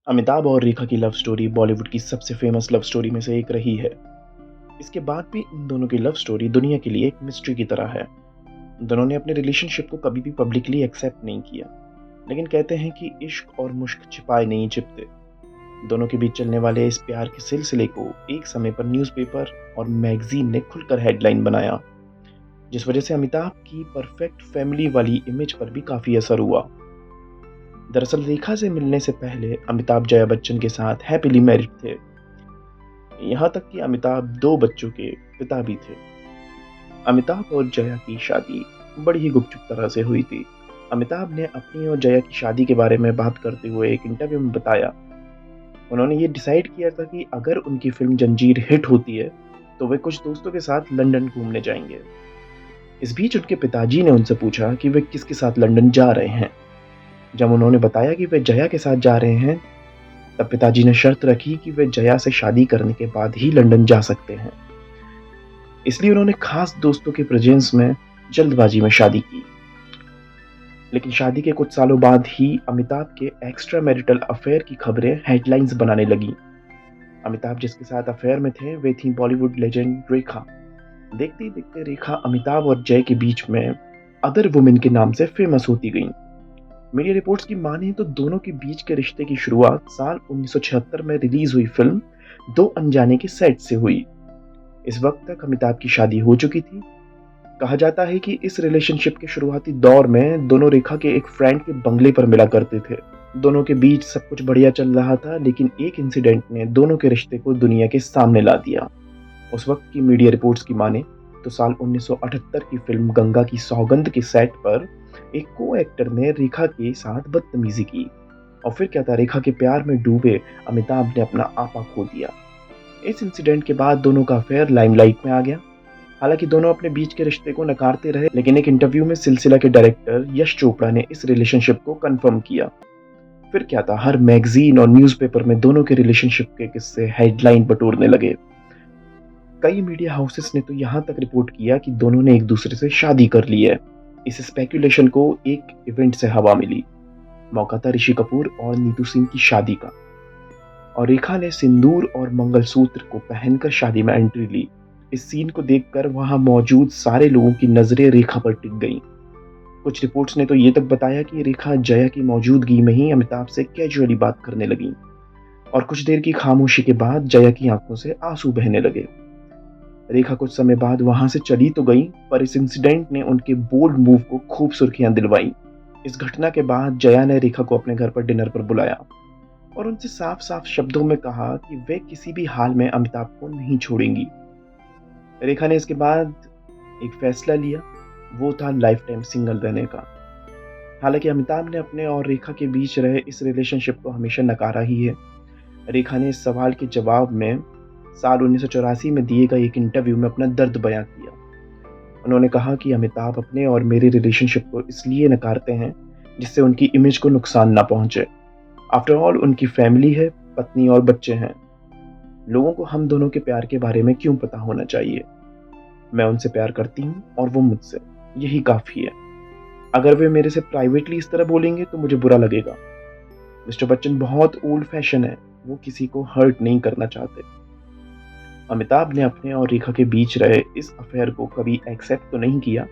अमिताभ और रेखा की love story Bollywood की सबसे फेमस लव स्टोरी में से एक रही है। इसके बाद भी इन दोनों की लव स्टोरी दुनिया के लिए एक मिस्ट्री की तरह है। दोनों ने अपने रिलेशनशिप को कभी भी पब्लिकली एक्सेप्ट नहीं किया, लेकिन कहते हैं कि इश्क और मुश्क छिपाए नहीं छिपते। दोनों के बीच चलने वाले इस प्यार के सिलसिले को एक समय पर न्यूज़पेपर और मैगजीन ने खुलकर हेडलाइन बनाया, जिस वजह से अमिताभ की परफेक्ट फैमिली वाली इमेज पर भी काफ़ी असर हुआ। दरअसल रेखा से मिलने से पहले अमिताभ जया बच्चन के साथ हैप्पीली मैरिड थे। यहाँ तक कि अमिताभ 2 बच्चों के पिता भी थे। अमिताभ और जया की शादी बड़ी ही गुपचुप तरह से हुई थी। अमिताभ ने अपनी और जया की शादी के बारे में बात करते हुए एक इंटरव्यू में बताया, उन्होंने ये डिसाइड किया था कि अगर उनकी फिल्म जंजीर हिट होती है तो वे कुछ दोस्तों के साथ लंदन घूमने जाएंगे। इस बीच उनके पिताजी ने उनसे पूछा कि वे किसके साथ लंदन जा रहे हैं। जब उन्होंने बताया कि वे जया के साथ जा रहे हैं, तब पिताजी ने शर्त रखी कि वे जया से शादी करने के बाद ही लंदन जा सकते हैं। इसलिए उन्होंने खास दोस्तों के प्रेजेंस में जल्दबाजी में शादी की। लेकिन शादी के कुछ सालों बाद ही अमिताभ के एक्स्ट्रा मैरिटल अफेयर की खबरें हेडलाइंस बनाने लगी। अमिताभ जिसके साथ अफेयर में थे वे थी बॉलीवुड लेजेंड रेखा। देखते ही देखते रेखा अमिताभ और जय के बीच में अदर वुमेन के नाम से फेमस होती गई। मीडिया रिपोर्ट्स की माने तो दोनों के बीच के रिश्ते की शुरुआत साल 1976 में रिलीज हुई फिल्म दो अनजाने के सेट से हुई। इस वक्त तक अमिताभ की शादी हो चुकी थी। कहा जाता है कि इस रिलेशनशिप के शुरुआती दौर में दोनों रेखा के एक फ्रेंड के बंगले पर मिला करते थे। दोनों के बीच सब कुछ बढ़िया चल रहा था, लेकिन एक इंसिडेंट ने दोनों के रिश्ते को दुनिया के सामने ला दिया। उस वक्त की मीडिया रिपोर्ट्स की माने तो साल 1978 की फिल्म गंगा की सौगंध के सेट पर एक को एक्टर ने रेखा के साथ बदतमीजी की, और फिर क्या था, रेखा के प्यार में डूबे अमिताभ ने अपना आपा खो दिया। इस इंसिडेंट के बाद दोनों का अफेयर लाइमलाइट में आ गया। हालांकि दोनों अपने बीच के रिश्ते को नकारते रहे, लेकिन एक इंटरव्यू में सिलसिला के डायरेक्टर यश चोपड़ा ने इस रिलेशनशिप को कंफर्म किया। फिर क्या था, हर मैगजीन और न्यूज़पेपर में दोनों के रिलेशनशिप के किस्से हेडलाइन बटोरने लगे। कई मीडिया हाउसेस ने तो यहाँ तक रिपोर्ट किया कि दोनों ने एक दूसरे से शादी कर ली है। इस स्पेकुलेशन को एक इवेंट से हवा मिली। मौका था ऋषि कपूर और नीतू सिंह की शादी का, और रेखा ने सिंदूर और मंगलसूत्र को पहनकर शादी में एंट्री ली। इस सीन को देखकर वहां मौजूद सारे लोगों की नजरें रेखा पर टिक गईं। कुछ रिपोर्ट्स ने तो ये तक बताया कि रेखा जया की मौजूदगी में ही अमिताभ से कैजुअली बात करने लगी, और कुछ देर की खामोशी के बाद जया की आंखों से आंसू बहने लगे। रेखा कुछ समय बाद वहां से चली तो गई, पर इस इंसिडेंट ने उनके बोल्ड मूव को खूब सुर्खियां दिलवाई। इस घटना के बाद जया ने रेखा को अपने घर पर डिनर पर बुलाया और उनसे साफ साफ शब्दों में कहा कि वे किसी भी हाल में अमिताभ को नहीं छोड़ेंगी। रेखा ने इसके बाद एक फैसला लिया, वो था लाइफ टाइम सिंगल रहने का। हालांकि अमिताभ ने अपने और रेखा के बीच रहे इस रिलेशनशिप को हमेशा नकारा ही है। रेखा ने इस सवाल के जवाब में साल 1984 में दिए गए एक इंटरव्यू में अपना दर्द बयां किया। उन्होंने कहा कि अमिताभ अपने और मेरे रिलेशनशिप को इसलिए नकारते हैं जिससे उनकी इमेज को नुकसान ना पहुंचे। आफ्टर ऑल उनकी फैमिली है, पत्नी और बच्चे हैं। लोगों को हम दोनों के प्यार के बारे में क्यों पता होना चाहिए? मैं उनसे प्यार करती हूँ और वो मुझसे, यही काफ़ी है। अगर वे मेरे से प्राइवेटली इस तरह बोलेंगे तो मुझे बुरा लगेगा। मिस्टर बच्चन बहुत ओल्ड फैशन है, वो किसी को हर्ट नहीं करना चाहते। अमिताभ ने अपने और रेखा के बीच रहे इस अफेयर को कभी एक्सेप्ट तो नहीं किया,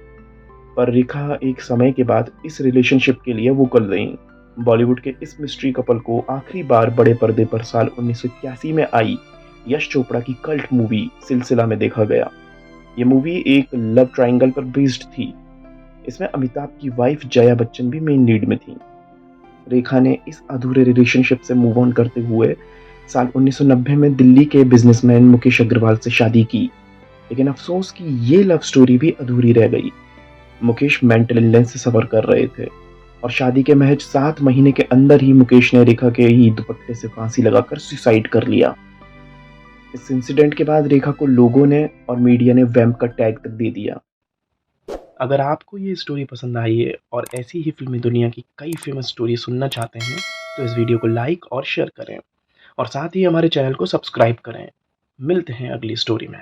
पर रेखा एक समय के बाद इस रिलेशनशिप के लिए वोकल रही। बॉलीवुड के इस मिस्ट्री कपल को आखिरी बार बड़े पर्दे पर साल 1981 में आई यश चोपड़ा की कल्ट मूवी सिलसिला में देखा गया। ये मूवी एक लव ट्रायंगल पर बेस्ड थी। इसमें अमिताभ की वाइफ जया बच्चन भी मेन लीड में थी। रेखा ने इस अधूरे रिलेशनशिप से मूव ऑन करते हुए साल 1990 में दिल्ली के बिजनेसमैन मुकेश अग्रवाल से शादी की, लेकिन अफसोस कि ये लव स्टोरी भी अधूरी रह गई। मुकेश मेंटल इलनेस से सफर कर रहे थे, और शादी के महज 7 महीने के अंदर ही मुकेश ने रेखा के ही दुपट्टे से फांसी लगाकर सुसाइड कर लिया। इस इंसिडेंट के बाद रेखा को लोगों ने और मीडिया ने वैम्प का टैग तक दे दिया। अगर आपको ये स्टोरी पसंद आई है और ऐसी ही फिल्मी दुनिया की कई फेमस स्टोरी सुनना चाहते हैं तो इस वीडियो को लाइक और शेयर करें, और साथ ही हमारे चैनल को सब्सक्राइब करें। मिलते हैं अगली स्टोरी में।